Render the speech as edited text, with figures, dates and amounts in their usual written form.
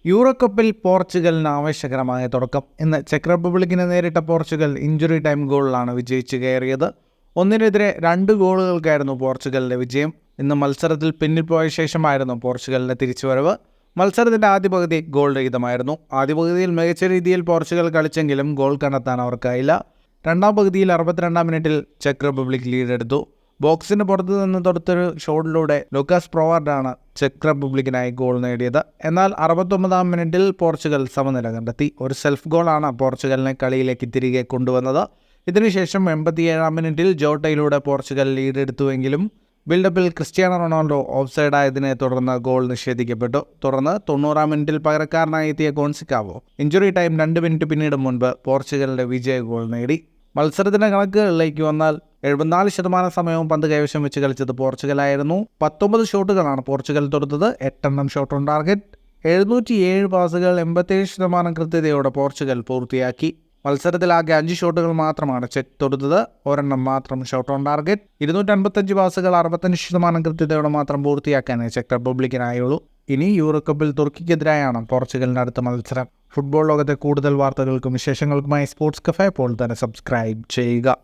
Euro കപ്പിൽ പോർച്ചുഗലിന് ആവേശകരമായ തുടക്കം. ഇന്ന് ചെക്ക് റിപ്പബ്ലിക്കിനെ നേരിട്ട പോർച്ചുഗൽ ഇഞ്ചുറി ടൈം ഗോളിലാണ് വിജയിച്ചു കയറിയത്. 1-നെതിരെ 2 ഗോളുകൾക്കായിരുന്നു പോർച്ചുഗലിൻ്റെ വിജയം. ഇന്ന് മത്സരത്തിൽ പിന്നിൽ പോയ ശേഷമായിരുന്നു പോർച്ചുഗലിൻ്റെ തിരിച്ചുവരവ്. മത്സരത്തിൻ്റെ ആദ്യ പകുതി ഗോൾ രഹിതമായിരുന്നു. ആദ്യ പകുതിയിൽ മികച്ച രീതിയിൽ പോർച്ചുഗൽ കളിച്ചെങ്കിലും ഗോൾ കണ്ടെത്താൻ അവർക്കായില്ല. രണ്ടാം പകുതിയിൽ 62-ാം മിനിറ്റിൽ ചെക്ക് റിപ്പബ്ലിക് ലീഡെടുത്തു. ബോക്സിന് പുറത്തു നിന്ന് തൊടുത്തൊരു ഷോട്ടിലൂടെ ലൂക്കാസ് പ്രൊവാർഡാണ് ചെക്ക് റിപ്പബ്ലിക്കിനായി ഗോൾ നേടിയത്. എന്നാൽ 69-ാം മിനിറ്റിൽ പോർച്ചുഗൽ സമനില കണ്ടെത്തി. ഒരു സെൽഫ് ഗോളാണ് പോർച്ചുഗലിനെ കളിയിലേക്ക് തിരികെ കൊണ്ടുവന്നത്. ഇതിനുശേഷം 87-ാം മിനിറ്റിൽ ജോട്ടയിലൂടെ പോർച്ചുഗൽ ലീഡെടുത്തുവെങ്കിലും ബിൽഡപ്പിൽ ക്രിസ്ത്യാനോ റൊണാൾഡോ ഓഫ്സൈഡായതിനെ തുടർന്ന് ഗോൾ നിഷേധിക്കപ്പെട്ടു. തുടർന്ന് 90-ാം മിനിറ്റിൽ പകരക്കാരനായി എത്തിയ കോൺസിക്കാവോ ഇഞ്ചുറി ടൈം 2 മിനിറ്റ് പിന്നീട് മുൻപ് പോർച്ചുഗലിൻ്റെ വിജയ ഗോൾ നേടി. മത്സരത്തിൻ്റെ കണക്കുകളിലേക്ക് വന്നാൽ 74% സമയവും പന്ത് കൈവശം വെച്ച് കളിച്ചത് പോർച്ചുഗലായിരുന്നു. 19 ഷോട്ടുകളാണ് പോർച്ചുഗൽ തൊടുത്തത്. 8 shot on target. 707 പാസുകൾ 87% കൃത്യതയോടെ പോർച്ചുഗൽ പൂർത്തിയാക്കി. മത്സരത്തിൽ ആകെ 5 ഷോട്ടുകൾ മാത്രമാണ് ചെക്ക് തൊടുത്തത്. 1 മാത്രം ഷോട്ട് ഓൺ ടാർഗറ്റ്. 255 പാസുകൾ 65% കൃത്യതയോടെ മാത്രം പൂർത്തിയാക്കാനേ ചെക്ക് റിപ്പബ്ലിക്കിനായുള്ളൂ. ഇനി യൂറോ കപ്പിൽ തുർക്കിക്കെതിരായാണ് പോർച്ചുഗലിൻ്റെ അടുത്ത മത്സരം. ഫുട്ബോൾ ലോകത്തെ കൂടുതൽ വാർത്തകൾക്കും വിശേഷങ്ങൾക്കുമായി സ്പോർട്സ് കഫേ ഇപ്പോൾ തന്നെ സബ്സ്ക്രൈബ് ചെയ്യുക.